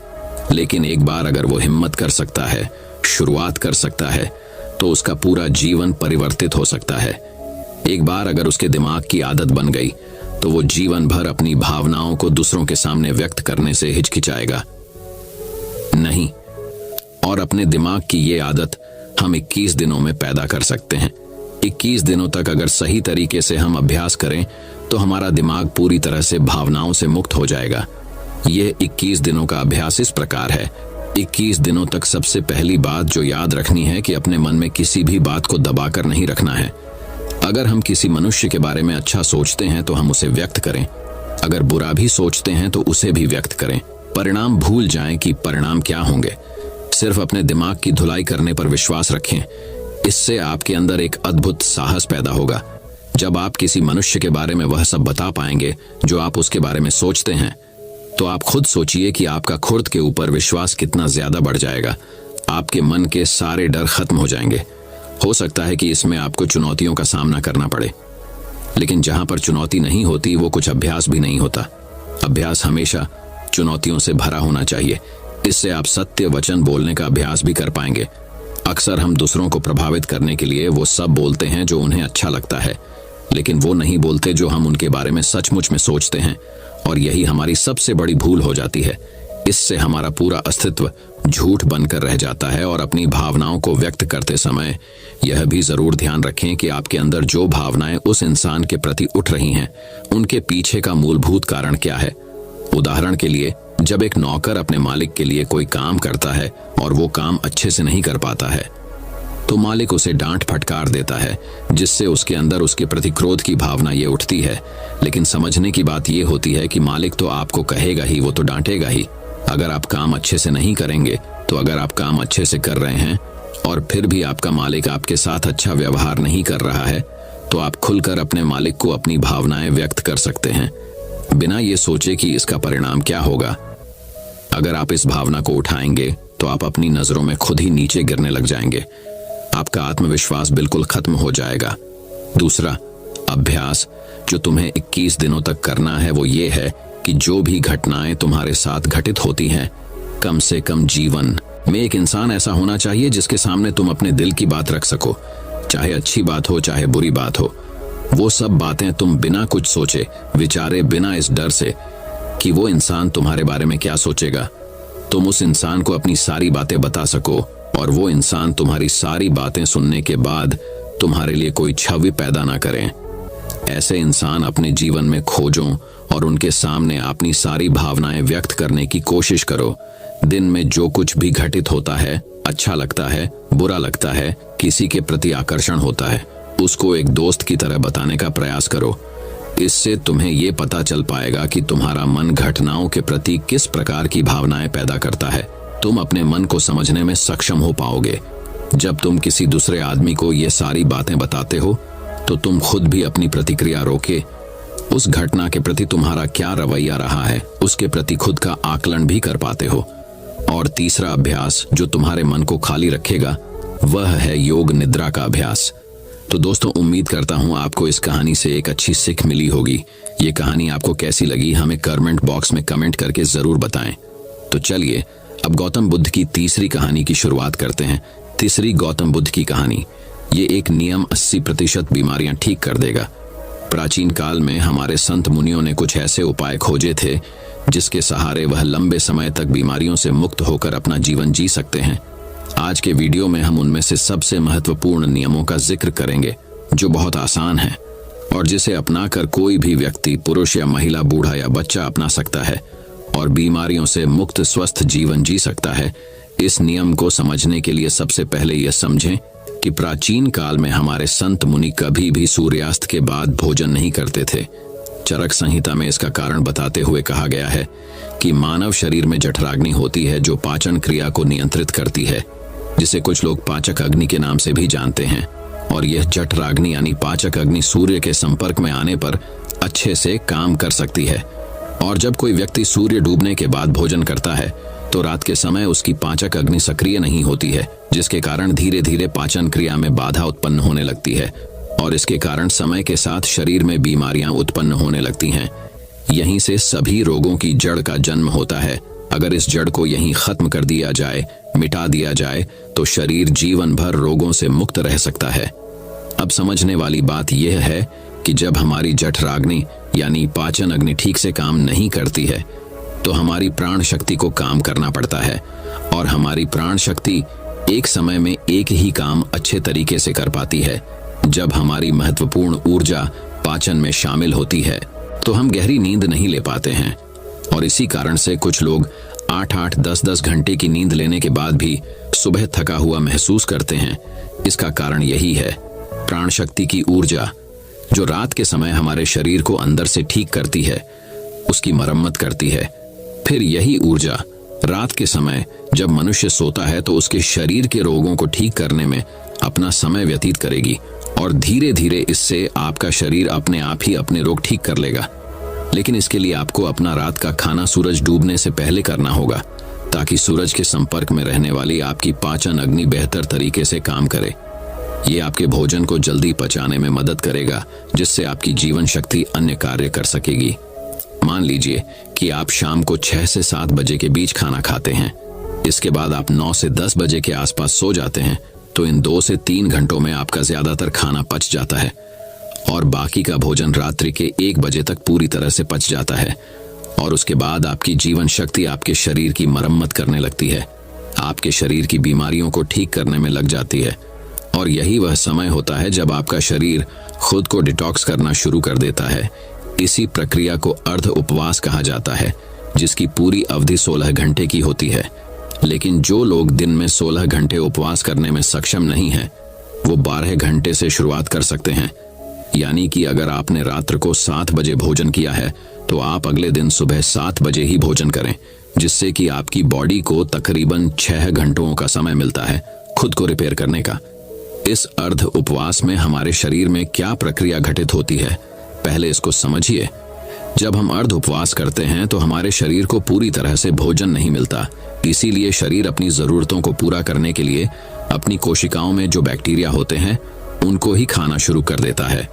लेकिन एक बार अगर वो हिम्मत कर सकता है, शुरुआत कर सकता है, तो उसका पूरा जीवन परिवर्तित हो सकता है। एक बार अगर उसके दिमाग की आदत बन गई, तो वो जीवन भर अपनी भावनाओं को दूसरों के सामने व्यक्त करने से हिचकिचाएगा नहीं। और अपने दिमाग की ये आदत हम 21 दिनों में पैदा कर सकते हैं। 21 दिनों तक अगर सही तरीके से हम अभ्यास करें, तो हमारा दिमाग पूरी तरह से भावनाओं से मुक्त हो जाएगा। यह 21 दिनों का अभ्यास इस प्रकार है। 21 दिनों तक सबसे पहली बात जो याद रखनी है कि अपने मन में किसी भी बात को दबाकर नहीं रखना है। अगर हम किसी मनुष्य के बारे में अच्छा सोचते हैं, तो हम उसे व्यक्त करें। अगर बुरा भी सोचते हैं, तो उसे भी व्यक्त करें। परिणाम भूल जाएं कि परिणाम क्या होंगे। सिर्फ अपने दिमाग की धुलाई करने पर विश्वास रखें। इससे आपके अंदर एक अद्भुत साहस पैदा होगा, जब आप किसी मनुष्य के बारे में वह सब बता पाएंगे जो आप उसके बारे में सोचते हैं, तो आप खुद सोचिए कि आपका खुद के ऊपर विश्वास कितना ज्यादा बढ़ जाएगा। आपके मन के सारे डर खत्म हो जाएंगे। हो सकता है कि इसमें आपको चुनौतियों का सामना करना पड़े, लेकिन जहां पर चुनौती नहीं होती वो कुछ अभ्यास भी नहीं होता। अभ्यास हमेशा चुनौतियों से भरा होना चाहिए। इससे आप सत्य वचन बोलने का अभ्यास भी कर पाएंगे। अक्सर हम दूसरों को प्रभावित करने के लिए वो सब बोलते हैं जो उन्हें अच्छा लगता है, लेकिन वो नहीं बोलते जो हम उनके बारे में सचमुच में सोचते हैं, और यही हमारी सबसे बड़ी भूल हो जाती है। इससे हमारा पूरा अस्तित्व झूठ बनकर रह जाता है। और अपनी भावनाओं को व्यक्त करते समय यह भी जरूर ध्यान रखें कि आपके अंदर जो भावनाएं उस इंसान के प्रति उठ रही हैं, उनके पीछे का मूलभूत कारण क्या है। उदाहरण के लिए, जब एक नौकर अपने मालिक के लिए कोई काम करता है और वो काम अच्छे से नहीं कर पाता है, तो मालिक उसे डांट फटकार देता है, जिससे उसके अंदर उसके प्रति क्रोध की भावना ये उठती है। लेकिन समझने की बात ये होती है कि मालिक तो आपको कहेगा ही, वो तो डांटेगा ही अगर आप काम अच्छे से नहीं करेंगे। तो अगर आप काम अच्छे से कर रहे हैं और फिर भी आपका मालिक आपके साथ अच्छा व्यवहार नहीं कर रहा है, तो आप खुलकर अपने मालिक को अपनी भावनाएं व्यक्त कर सकते हैं, बिना ये सोचे कि इसका परिणाम क्या होगा। अगर आप इस भावना को उठाएंगे तो आप अपनी नजरों में खुद ही नीचे गिरने लग जाएंगे। आपका आत्मविश्वास बिल्कुल खत्म हो जाएगा। दूसरा अभ्यास जो तुम्हें 21 दिनों तक करना है वो ये है कि जो भी घटनाएं तुम्हारे साथ घटित होती हैं, कम से कम जीवन में एक इंसान ऐसा होना चाहिए जिसके सामने तुम अपने दिल की बात रख सको। चाहे अच्छी बात हो चाहे बुरी बात हो, वो सब बातें तुम बिना कुछ सोचे विचारे, बिना इस डर से कि वो इंसान तुम्हारे बारे में क्या सोचेगा, तुम उस इंसान को अपनी सारी बातें बता सको और वो इंसान तुम्हारी सारी बातें सुनने के बाद तुम्हारे लिए कोई छवि पैदा ना करें। ऐसे इंसान अपने जीवन में खोजो और उनके सामने अपनी सारी भावनाएं व्यक्त करने की कोशिश करो। दिन में जो कुछ भी घटित होता है, अच्छा लगता है, बुरा लगता है, किसी के प्रति आकर्षण होता है, उसको एक दोस्त की तरह बताने का प्रयास करो। इससे तुम्हें ये पता चल पाएगा कि तुम्हारा मन घटनाओं के प्रति किस प्रकार की भावनाएं पैदा करता है। तुम अपने मन को समझने में सक्षम हो पाओगे। जब तुम किसी दूसरे आदमी को ये सारी बातें बताते हो, तो तुम खुद भी अपनी प्रतिक्रिया रोके उस घटना के प्रति तुम्हारा क्या रवैया रहा है, उसके प्रति खुद का आकलन भी कर पाते हो। और तीसरा अभ्यास जो तुम्हारे मन को खाली रखेगा, वह है योग निद्रा का अभ्यास। तो दोस्तों, उम्मीद करता हूं आपको इस कहानी से एक अच्छी सीख मिली होगी। ये कहानी आपको कैसी लगी हमें कमेंट बॉक्स में कमेंट करके जरूर बताएं। तो चलिए अब गौतम बुद्ध की तीसरी कहानी की शुरुआत करते हैं। तीसरी गौतम बुद्ध की कहानी, ये एक नियम 80% बीमारियां ठीक कर देगा। प्राचीन काल में हमारे संत मुनियों ने कुछ ऐसे उपाय खोजे थे जिसके सहारे वह लंबे समय तक बीमारियों से मुक्त होकर अपना जीवन जी सकते हैं। आज के वीडियो में हम उनमें से सबसे महत्वपूर्ण नियमों का जिक्र करेंगे जो बहुत आसान है और जिसे अपनाकर कोई भी व्यक्ति, पुरुष या महिला, बूढ़ा या बच्चा अपना सकता है और बीमारियों से मुक्त स्वस्थ जीवन जी सकता है। इस नियम को समझने के लिए सबसे पहले यह समझें कि प्राचीन काल में हमारे संत मुनि कभी भी सूर्यास्त के बाद भोजन नहीं करते थे। चरक संहिता में इसका कारण बताते हुए कहा गया है कि मानव शरीर में जठराग्नि होती है जो पाचन क्रिया को नियंत्रित करती है, जिसे कुछ लोग पाचक अग्नि के नाम से भी जानते हैं। और यह जठराग्नि यानी पाचक अग्नि सूर्य के संपर्क में आने पर अच्छे से काम कर सकती है। और जब कोई व्यक्ति सूर्य डूबने के बाद भोजन करता है तो रात के समय उसकी पाचक अग्नि सक्रिय नहीं होती है, जिसके कारण धीरे धीरे पाचन क्रिया में बाधा उत्पन्न होने लगती है और इसके कारण समय के साथ शरीर में बीमारियां उत्पन्न होने लगती हैं। यहीं से सभी रोगों की जड़ का जन्म होता है। अगर इस जड़ को यहीं खत्म कर दिया जाए, मिटा दिया जाए, तो शरीर जीवन भर रोगों से मुक्त रह सकता है। अब समझने वाली बात यह है कि जब हमारी जठराग्नि यानी पाचन अग्नि ठीक से काम नहीं करती है तो हमारी प्राण शक्ति को काम करना पड़ता है और हमारी प्राण शक्ति एक समय में एक ही काम अच्छे तरीके से कर पाती है। जब हमारी महत्वपूर्ण ऊर्जा पाचन में शामिल होती है तो हम गहरी नींद नहीं ले पाते हैं और इसी कारण से कुछ लोग 8-8, 10-10 घंटे की नींद लेने के बाद भी सुबह थका हुआ महसूस करते हैं। इसका कारण यही है, प्राण शक्ति की ऊर्जा जो रात के समय हमारे शरीर को अंदर से ठीक करती है, उसकी मरम्मत करती है। फिर यही ऊर्जा रात के समय जब मनुष्य सोता है तो उसके शरीर के रोगों को ठीक करने में अपना समय व्यतीत करेगी और धीरे धीरे इससे आपका शरीर अपने आप ही अपने रोग ठीक कर लेगा। लेकिन इसके लिए आपको अपना रात का खाना सूरज डूबने से पहले करना होगा, ताकि सूरज के संपर्क में रहने वाली आपकी पाचन अग्नि बेहतर तरीके से काम करे। ये आपके भोजन को जल्दी पचाने में मदद करेगा, जिससे आपकी जीवन शक्ति अन्य कार्य कर सकेगी। मान लीजिए कि आप शाम को 6 से 7 बजे के बीच खाना खाते हैं। इसके बाद आप 9 से 10 बजे के आसपास सो जाते हैं, तो इन 2 से 3 घंटों में आपका ज्यादातर खाना पच जाता है और बाकी का भोजन रात्रि के 1 बजे तक पूरी तरह से पच जाता है। और उसके बाद आपकी जीवन शक्ति आपके शरीर की मरम्मत करने लगती है, आपके शरीर की बीमारियों को ठीक करने में लग जाती है। और यही वह समय होता है जब आपका शरीर खुद को डिटॉक्स करना शुरू कर देता है। इसी प्रक्रिया को अर्ध उपवास कहा जाता है, जिसकी पूरी अवधि 16 घंटे की होती है। लेकिन जो लोग दिन में 16 घंटे उपवास करने में सक्षम नहीं हैं, वो 12 घंटे से शुरुआत कर सकते हैं। यानी कि अगर आपने रात्र को 7 बजे भोजन किया है, तो आप अगले दिन सुबह 7 बजे ही भोजन करें, जिससे कि आपकी बॉडी को तकरीबन 6 घंटों का समय मिलता है खुद को रिपेयर करने का। इस अर्ध उपवास में हमारे शरीर में क्या प्रक्रिया घटित होती है, पहले इसको समझिए। जब हम अर्ध उपवास करते हैं तो हमारे शरीर को पूरी तरह से भोजन नहीं मिलता, इसीलिए शरीर अपनी जरूरतों को पूरा करने के लिए अपनी कोशिकाओं में जो बैक्टीरिया होते हैं उनको ही खाना शुरू कर देता है।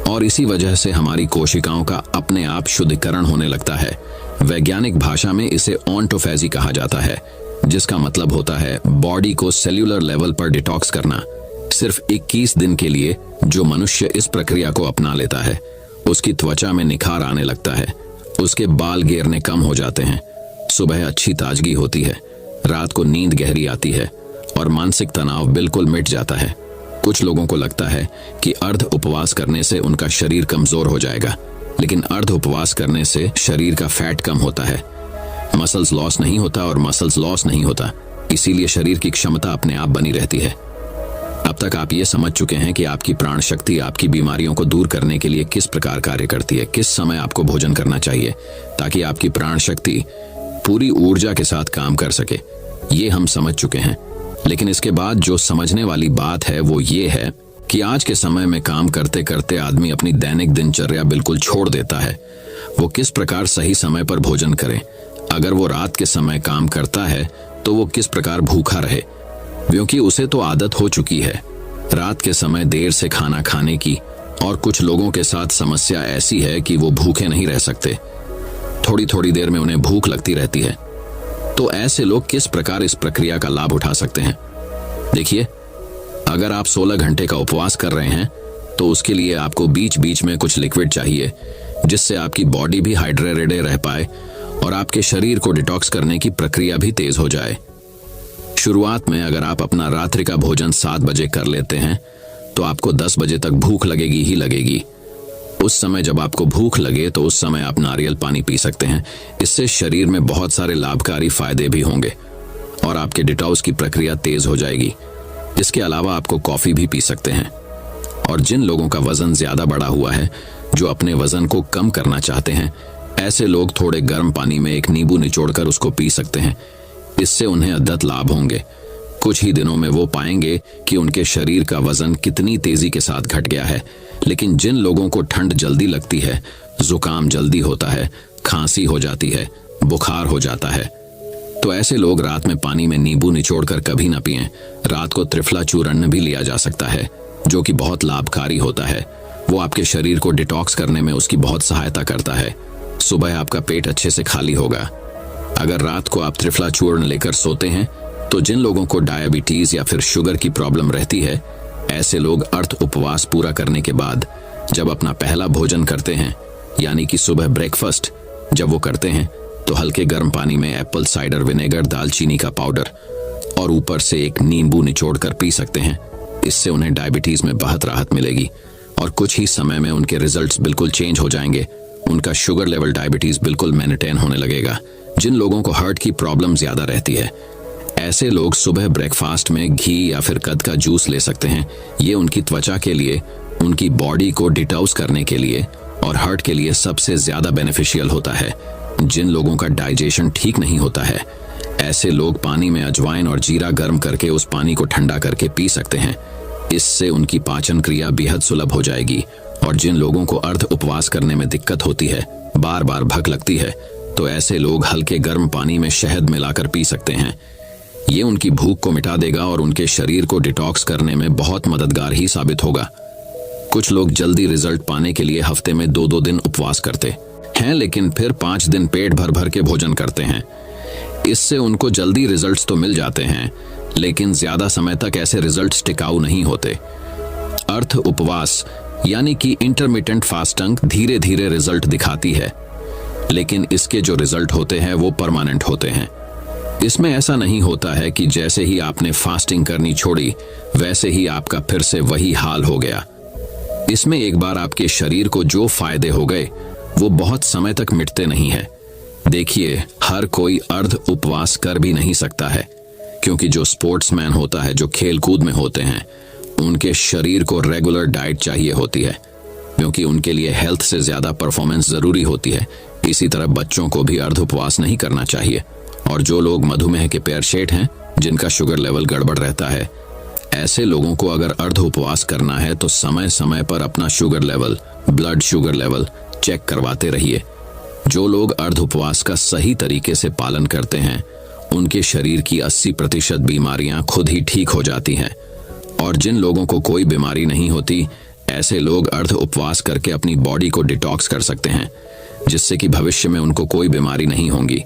और इसी वजह से हमारी कोशिकाओं का अपने आप शुद्धिकरण होने लगता है। वैज्ञानिक भाषा में इसे ऑटोफेजी कहा जाता है, जिसका मतलब होता है बॉडी को सेल्यूलर लेवल पर डिटॉक्स करना। सिर्फ 21 दिन के लिए जो मनुष्य इस प्रक्रिया को अपना लेता है, उसकी त्वचा में निखार आने लगता है, उसके बाल गिरने कम हो जाते हैं, सुबह अच्छी ताजगी होती है, रात को नींद गहरी आती है और मानसिक तनाव बिल्कुल मिट जाता है। कुछ लोगों को लगता है कि अर्ध उपवास करने से उनका शरीर कमजोर हो जाएगा, लेकिन अर्ध उपवास करने से शरीर का फैट कम होता है, मसल्स लॉस नहीं होता और मसल्स लॉस नहीं होता, इसीलिए शरीर की क्षमता अपने आप बनी रहती है। अब तक आप ये समझ चुके हैं कि आपकी प्राण शक्ति आपकी बीमारियों को दूर करने के लिए किस प्रकार कार्य करती है, किस समय आपको भोजन करना चाहिए ताकि आपकी प्राण शक्ति पूरी ऊर्जा के साथ काम कर सके। ये हम समझ चुके हैं। लेकिन इसके बाद जो समझने वाली बात है वो ये है कि आज के समय में काम करते करते आदमी अपनी दैनिक दिनचर्या बिल्कुल छोड़ देता है। वो किस प्रकार सही समय पर भोजन करे, अगर वो रात के समय काम करता है तो वो किस प्रकार भूखा रहे, क्योंकि उसे तो आदत हो चुकी है रात के समय देर से खाना खाने की। और कुछ लोगों के साथ समस्या ऐसी है कि वो भूखे नहीं रह सकते, थोड़ी थोड़ी देर में उन्हें भूख लगती रहती है। तो ऐसे लोग किस प्रकार इस प्रक्रिया का लाभ उठा सकते हैं? देखिए, अगर आप 16 घंटे का उपवास कर रहे हैं तो उसके लिए आपको बीच बीच में कुछ लिक्विड चाहिए, जिससे आपकी बॉडी भी हाइड्रेटेड रह पाए और आपके शरीर को डिटॉक्स करने की प्रक्रिया भी तेज हो जाए। शुरुआत में अगर आप अपना रात्रि का भोजन 7 बजे कर लेते हैं तो आपको 10 बजे तक भूख लगेगी ही लगेगी। उस समय जब आपको भूख लगे तो उस समय आप नारियल पानी पी सकते हैं। इससे शरीर में बहुत सारे लाभकारी फायदे भी होंगे और आपके डिटॉक्स की प्रक्रिया तेज हो जाएगी। इसके अलावा आपको कॉफी भी पी सकते हैं। और जिन लोगों का वजन ज्यादा बढ़ा हुआ है, जो अपने वजन को कम करना चाहते हैं, ऐसे लोग थोड़े गर्म पानी में एक नींबू निचोड़कर उसको पी सकते हैं। इससे उन्हें अद्भुत लाभ होंगे। कुछ ही दिनों में वो पाएंगे कि उनके शरीर का वजन कितनी तेजी के साथ घट गया है। लेकिन जिन लोगों को ठंड जल्दी लगती है, जुकाम जल्दी होता है, खांसी हो जाती है, बुखार हो जाता है, तो ऐसे लोग रात में पानी में नींबू निचोड़कर कभी ना पिएं। रात को त्रिफला चूर्ण भी लिया जा सकता है, जो कि बहुत लाभकारी होता है। वो आपके शरीर को डिटॉक्स करने में उसकी बहुत सहायता करता है। सुबह आपका पेट अच्छे से खाली होगा। अगर रात को आप त्रिफला चूर्ण लेकर सोते हैं तो जिन लोगों को डायबिटीज या फिर शुगर की प्रॉब्लम रहती है, ऐसे लोग अर्ध उपवास पूरा करने के बाद जब अपना पहला भोजन करते हैं, यानी कि सुबह ब्रेकफास्ट जब वो करते हैं, तो हल्के गर्म पानी में एप्पल साइडर विनेगर, दालचीनी का पाउडर और ऊपर से एक नींबू निचोड़कर पी सकते हैं। इससे उन्हें डायबिटीज में बहुत राहत मिलेगी और कुछ ही समय में उनके रिजल्ट्स बिल्कुल चेंज हो जाएंगे। उनका शुगर लेवल, डायबिटीज बिल्कुल मेंटेन होने लगेगा। जिन लोगों को हार्ट की प्रॉब्लम ज्यादा रहती है, ऐसे लोग सुबह ब्रेकफास्ट में घी या फिर कद का जूस ले सकते हैं। ये उनकी त्वचा के लिए, उनकी बॉडी को डिटॉक्स करने के लिए और हार्ट के लिए सबसे ज्यादा बेनिफिशियल होता है। जिन लोगों का डाइजेशन ठीक नहीं होता है, ऐसे लोग पानी में अजवाइन और जीरा गर्म करके उस पानी को ठंडा करके पी सकते हैं। इससे उनकी पाचन क्रिया बेहद सुलभ हो जाएगी। और जिन लोगों को अर्ध उपवास करने में दिक्कत होती है, बार बार भूख लगती है, तो ऐसे लोग हल्के गर्म पानी में शहद मिलाकर पी सकते हैं। ये उनकी भूख को मिटा देगा और उनके शरीर को डिटॉक्स करने में बहुत मददगार ही साबित होगा। कुछ लोग जल्दी रिजल्ट पाने के लिए हफ्ते में 2-2 दिन उपवास करते हैं, लेकिन फिर 5 दिन पेट भर भर के भोजन करते हैं। इससे उनको जल्दी रिजल्ट्स तो मिल जाते हैं, लेकिन ज्यादा समय तक ऐसे रिजल्ट्स टिकाऊ नहीं होते। अर्ध उपवास यानी कि इंटरमिटेंट फास्टिंग धीरे धीरे रिजल्ट दिखाती है, लेकिन इसके जो रिजल्ट होते हैं वो परमानेंट होते हैं। इसमें ऐसा नहीं होता है कि जैसे ही आपने फास्टिंग करनी छोड़ी वैसे ही आपका फिर से वही हाल हो गया। इसमें एक बार आपके शरीर को जो फायदे हो गए वो बहुत समय तक मिटते नहीं है। देखिए, हर कोई अर्ध उपवास कर भी नहीं सकता है, क्योंकि जो स्पोर्ट्समैन होता है, जो खेल कूद में होते हैं, उनके शरीर को रेगुलर डाइट चाहिए होती है, क्योंकि उनके लिए हेल्थ से ज्यादा परफॉर्मेंस जरूरी होती है। इसी तरह बच्चों को भी अर्ध उपवास नहीं करना चाहिए। और जो लोग मधुमेह के पेशेंट हैं, जिनका शुगर लेवल गड़बड़ रहता है, ऐसे लोगों को अगर अर्ध उपवास करना है तो समय समय पर अपना sugar level, blood sugar level check करवाते रहिए। जो लोग अर्ध उपवास का सही तरीके से पालन करते हैं, उनके शरीर की 80% बीमारियां खुद ही ठीक हो जाती हैं। और जिन लोगों को कोई बीमारी नहीं होती, ऐसे लोग अर्ध उपवास करके अपनी बॉडी को डिटॉक्स कर सकते हैं, जिससे कि भविष्य में उनको कोई बीमारी नहीं होगी।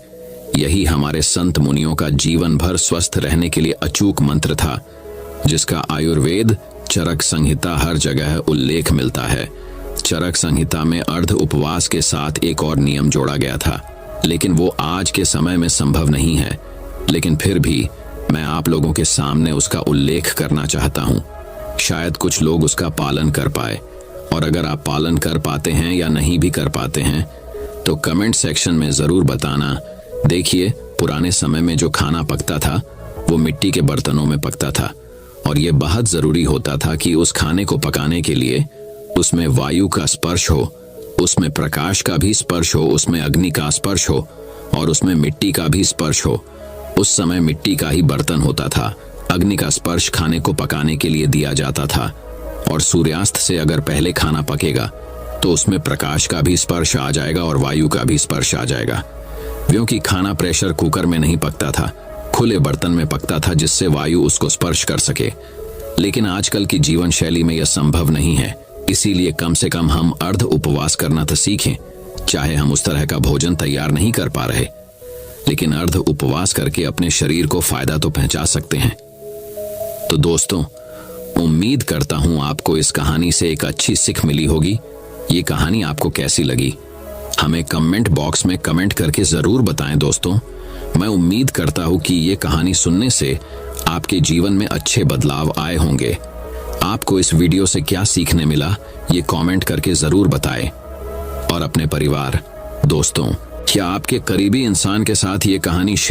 यही हमारे संत मुनियों का जीवन भर स्वस्थ रहने के लिए अचूक मंत्र था, जिसका आयुर्वेद चरक संहिता हर जगह उल्लेख मिलता है। चरक संहिता में अर्ध उपवास के साथ एक और नियम जोड़ा गया था, लेकिन वो आज के समय में संभव नहीं है। लेकिन फिर भी मैं आप लोगों के सामने उसका उल्लेख करना चाहता हूँ। शायद कुछ लोग उसका पालन कर पाए, और अगर आप पालन कर पाते हैं या नहीं भी कर पाते हैं तो कमेंट सेक्शन में जरूर बताना। देखिए, पुराने समय में जो खाना पकता था वो मिट्टी के बर्तनों में पकता था, और ये बहुत जरूरी होता था कि उस खाने को पकाने के लिए उसमें वायु का स्पर्श हो, उसमें प्रकाश का भी स्पर्श हो, उसमें अग्नि का स्पर्श हो, और उसमें मिट्टी का भी स्पर्श हो। उस समय मिट्टी का ही बर्तन होता था। अग्नि का स्पर्श खाने को पकाने के लिए दिया जाता था, और सूर्यास्त से अगर पहले खाना पकेगा तो उसमें प्रकाश का भी स्पर्श आ जाएगा और वायु का भी स्पर्श आ जाएगा। क्योंकि खाना प्रेशर कुकर में नहीं पकता था, खुले बर्तन में पकता था, जिससे वायु उसको स्पर्श कर सके। लेकिन आजकल की जीवन शैली में यह संभव नहीं है। इसीलिए कम से कम हम अर्ध उपवास करना तो सीखें। चाहे हम उस तरह का भोजन तैयार नहीं कर पा रहे, लेकिन अर्ध उपवास करके अपने शरीर को फायदा तो पहुंचा सकते हैं। तो दोस्तों, उम्मीद करता हूं आपको इस कहानी से एक अच्छी सीख मिली होगी। ये कहानी आपको कैसी लगी, हमें कमेंट बॉक्स में कमेंट करके जरूर बताएं दोस्तों। मैं उम्मीद करता हूं कि ये कहानी सुनने से आपके जीवन में अच्छे बदलाव आए होंगे। आपको इस वीडियो से क्या सीखने मिला, ये कमेंट करके जरूर बताएं। और अपने परिवार, दोस्तों या आपके करीबी इंसान के साथ ये कहानी शेयर